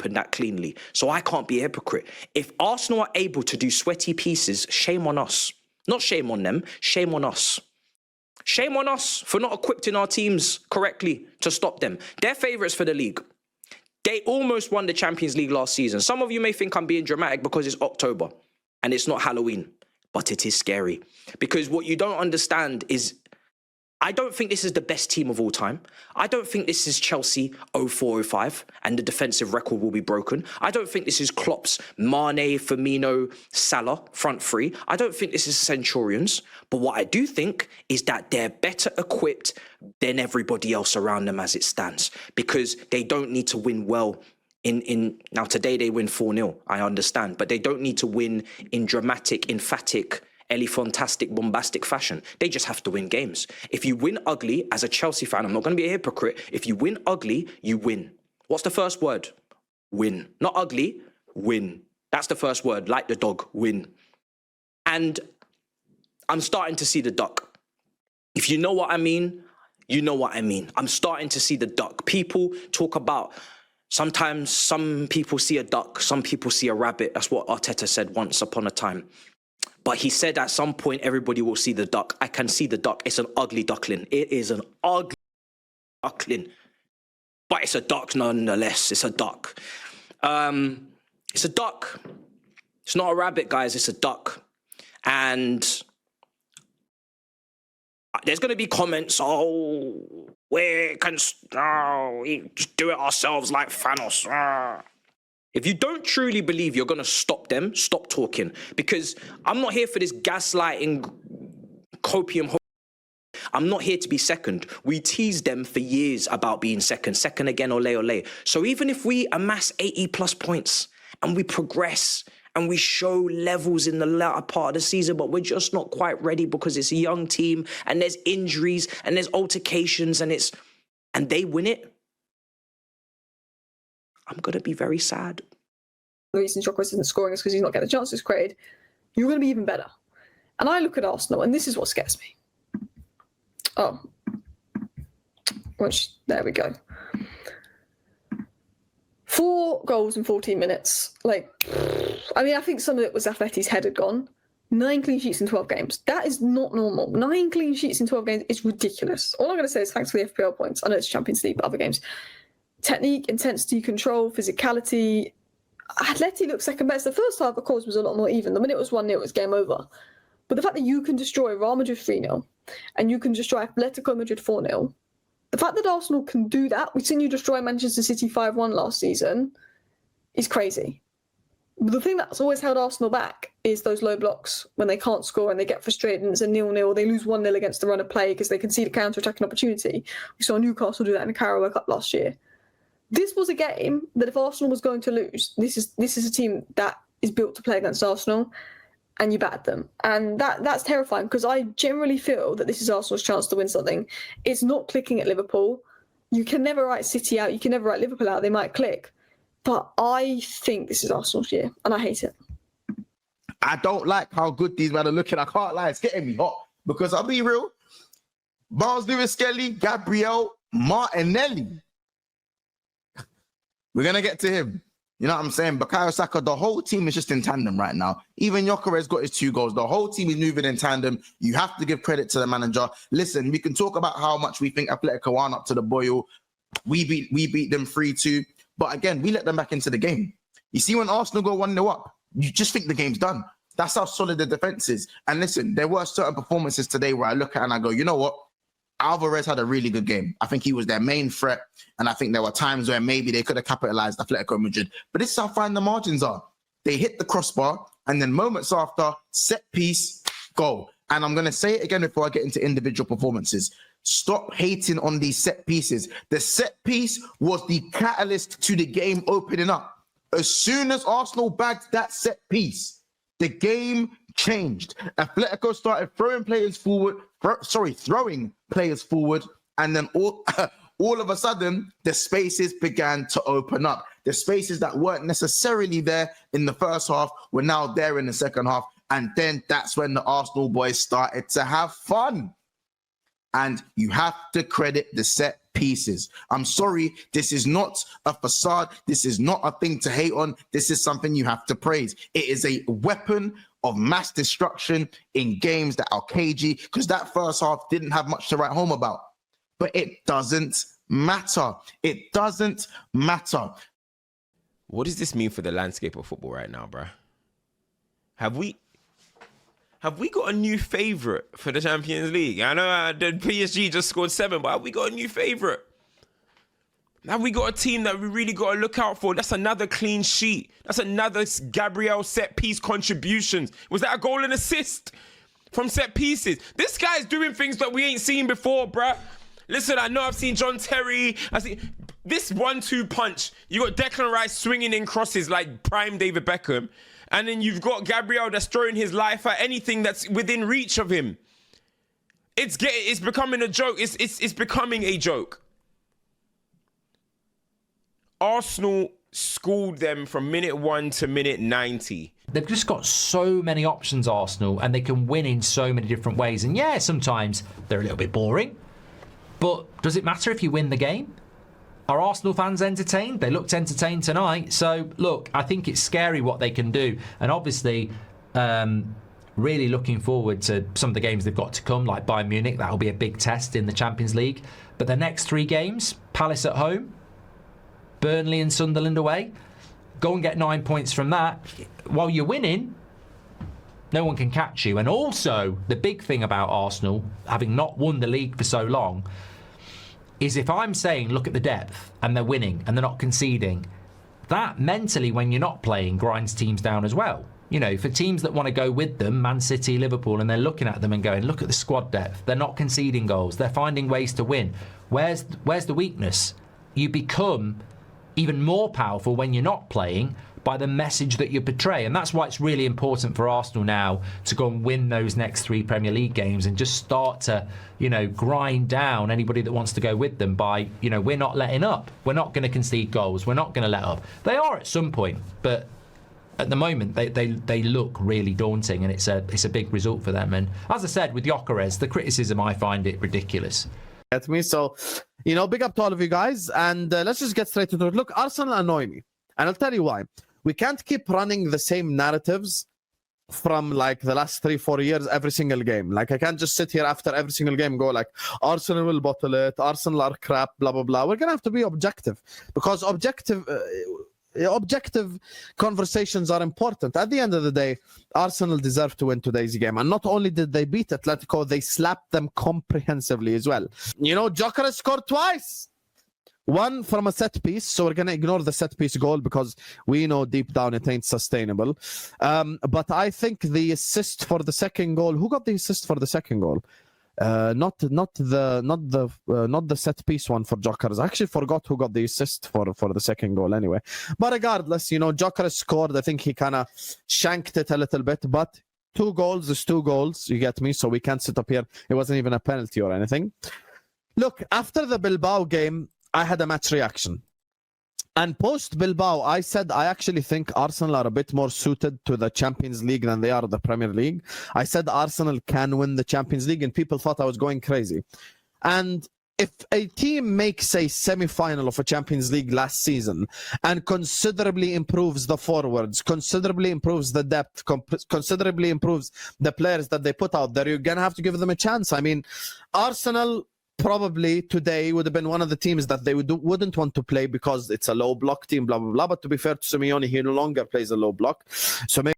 open that cleanly. So I can't be a hypocrite. If Arsenal are able to do sweaty pieces, shame on us. Not shame on them, shame on us. Shame on us for not equipping our teams correctly to stop them. They're favourites for the league. They almost won the Champions League last season. Some of you may think I'm being dramatic because it's October and it's not Halloween, but it is scary. Because what you don't understand is I don't think this is the best team of all time. I don't think this is Chelsea 04-05 and the defensive record will be broken. I don't think this is Klopp's Mane, Firmino, Salah front three. I don't think this is Centurions. But what I do think is that they're better equipped than everybody else around them as it stands, because they don't need to win well now today they win 4-0, I understand, but they don't need to win in dramatic, emphatic, elephantastic, bombastic fashion. They just have to win games. If you win ugly, as a Chelsea fan, I'm not going to be a hypocrite. If you win ugly, you win. What's the first word? Win. Not ugly, win. That's the first word, like the dog, win. And I'm starting to see the duck. If you know what I mean, you know what I mean. I'm starting to see the duck. People talk about, sometimes some people see a duck, some people see a rabbit. That's what Arteta said once upon a time. But he said at some point, everybody will see the duck. I can see the duck. It's an ugly duckling. It is an ugly duckling. But it's a duck nonetheless. It's a duck. It's a duck. It's not a rabbit, guys. It's a duck. And there's going to be comments, we just do it ourselves like Thanos. If you don't truly believe you're going to stop them, stop talking. Because I'm not here for this gaslighting, copium. I'm not here to be second. We teased them for years about being second again, ole. So even if we amass 80 plus points and we progress and we show levels in the latter part of the season, but we're just not quite ready because it's a young team and there's injuries and there's altercations and they win it, I'm going to be very sad. The reason Joko isn't scoring is because he's not getting the chances created. You're going to be even better. And I look at Arsenal, and this is what scares me. There we go. 4 goals in 14 minutes. I think some of it was Atleti's head had gone. 9 clean sheets in 12 games. That is not normal. 9 clean sheets in 12 games is ridiculous. All I'm going to say is thanks for the FPL points. I know it's Champions League, but other games. Technique, intensity, control, physicality. Atleti looked second best. The first half, of course, was a lot more even. The minute it was 1-0, it was game over. But the fact that you can destroy Real Madrid 3-0 and you can destroy Atletico Madrid 4-0, the fact that Arsenal can do that, we've seen you destroy Manchester City 5-1 last season, is crazy. But the thing that's always held Arsenal back is those low blocks when they can't score and they get frustrated and it's a 0-0, they lose 1-0 against the run of play because they concede a counter-attacking opportunity. We saw Newcastle do that in the Carabao Cup last year. This was a game that if Arsenal was going to lose, this is a team that is built to play against Arsenal, and you battered them. And that's terrifying because I generally feel that this is Arsenal's chance to win something. It's not clicking at Liverpool. You can never write City out. You can never write Liverpool out. They might click. But I think this is Arsenal's year, and I hate it. I don't like how good these men are looking. I can't lie. It's getting me hot because I'll be real. Miles Lewis-Skelly, Gabriel, Martinelli. We're going to get to him. You know what I'm saying? Bukayo Saka, the whole team is just in tandem right now. Even Gyökeres got his 2 goals. The whole team is moving in tandem. You have to give credit to the manager. Listen, we can talk about how much we think Atletico aren't up to the boil. We beat them 3-2. But again, we let them back into the game. You see, when Arsenal go 1-0 up, you just think the game's done. That's how solid the defense is. And listen, there were certain performances today where I look at and I go, you know what? Alvarez had a really good game. I think he was their main threat. And I think there were times where maybe they could have capitalized Atletico Madrid. But this is how fine the margins are. They hit the crossbar and then moments after, set piece, goal. And I'm going to say it again before I get into individual performances. Stop hating on these set pieces. The set piece was the catalyst to the game opening up. As soon as Arsenal bagged that set piece, the game changed. Atletico started throwing players forward, and then all of a sudden, the spaces began to open up. The spaces that weren't necessarily there in the first half were now there in the second half, and then that's when the Arsenal boys started to have fun. and you have to credit the set pieces. I'm sorry, this is not a facade. This is not a thing to hate on. This is something you have to praise. It is a weapon of mass destruction in games that are cagey, because that first half didn't have much to write home about. But it doesn't matter. It doesn't matter. What does this mean for the landscape of football right now, bruh? Have we got a new favourite for the Champions League? I know the PSG just scored 7, but have we got a new favourite? Have we got a team that we really got to look out for? That's another clean sheet. That's another Gabriel set-piece contributions. Was that a goal and assist from set pieces? This guy's doing things that we ain't seen before, bruh. Listen, I know I've seen John Terry. I've seen this 1-2 punch. You got Declan Rice swinging in crosses like prime David Beckham. And then you've got Gabriel that's throwing his life at anything that's within reach of him. It's becoming a joke. It's becoming a joke. Arsenal schooled them from minute 1 to minute 90. They've just got so many options, Arsenal, and they can win in so many different ways. And yeah, sometimes they're a little bit boring. But does it matter if you win the game? Are Arsenal fans entertained? They looked entertained tonight. So, look, I think it's scary what they can do. And obviously, really looking forward to some of the games they've got to come, like Bayern Munich. That'll be a big test in the Champions League. But the next 3 games, Palace at home, Burnley and Sunderland away. Go and get 9 points from that. While you're winning, no one can catch you. And also, the big thing about Arsenal, having not won the league for so long, is if I'm saying, look at the depth, and they're winning, and they're not conceding, that mentally, when you're not playing, grinds teams down as well. You know, for teams that want to go with them, Man City, Liverpool, and they're looking at them and going, look at the squad depth. They're not conceding goals. They're finding ways to win. Where's the weakness? You become even more powerful when you're not playing by the message that you portray. And that's why it's really important for Arsenal now to go and win those next 3 Premier League games and just start to, you know, grind down anybody that wants to go with them by, you know, we're not letting up. We're not going to concede goals. We're not going to let up. They are at some point, but at the moment they look really daunting, and it's a big result for them. And as I said, with Gyökeres, the criticism, I find it ridiculous. At me, so, you know, big up to all of you guys, and let's just get straight into it. Look, Arsenal annoy me, and I'll tell you why. We can't keep running the same narratives from like the last 3-4 years every single game. Like, I can't just sit here after every single game and go like, Arsenal will bottle it, Arsenal are crap, blah blah blah. We're gonna have to be objective, because objective conversations are important. At the end of the day, Arsenal deserve to win today's game, and not only did they beat Atletico, they slapped them comprehensively as well. You know, Gyökeres scored twice. One from a set piece, so we're going to ignore the set piece goal because we know deep down it ain't sustainable. But I think the assist for the second goal, who got the assist for the second goal? Not the set piece one for Gyökeres. I actually forgot who got the assist for the second goal anyway. But regardless, you know, Gyökeres scored. I think he kind of shanked it a little bit, but 2 goals is 2 goals, you get me? So we can't sit up here. It wasn't even a penalty or anything. Look, after the Bilbao game, I had a match reaction. And post Bilbao, I said I actually think Arsenal are a bit more suited to the Champions League than they are the Premier League. I said Arsenal can win the Champions League, and people thought I was going crazy. And if a team makes a semi-final of a Champions League last season and considerably improves the forwards, considerably improves the depth, considerably improves the players that they put out there, you're going to have to give them a chance. I mean, Arsenal probably today would have been one of the teams that they wouldn't want to play because it's a low block team, blah, blah, blah. But to be fair to Simeone, he no longer plays a low block. So maybe